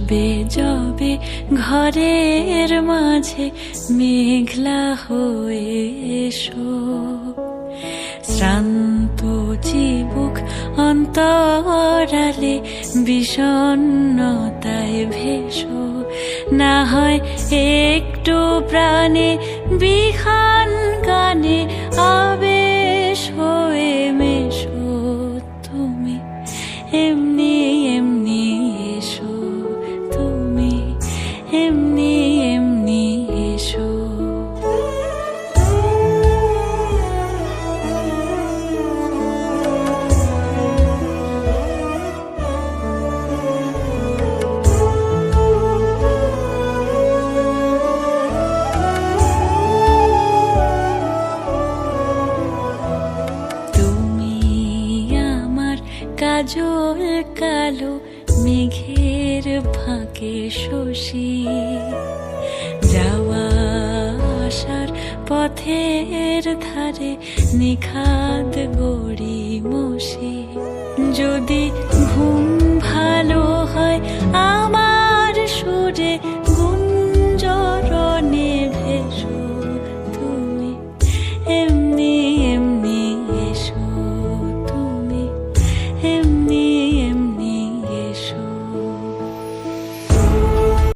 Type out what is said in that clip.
আসবে যবে ঘরের মাঝে মেঘলা হয়ে এসো, শ্রান্ত চিবুক অন্তরালে বিষণ্ণতায় ভেসো, না হয় একটু প্রাণে বিহান গানে আবেশ হয়ে মেশো। তুমি এমনি এমনি এসো, তুমি এমনি এমনি এসো। কাজল কালো মেঘের ফাঁকে শশী, যাওয়া আসার পথের ধারে নিখাদ গড়ি মশি। যদি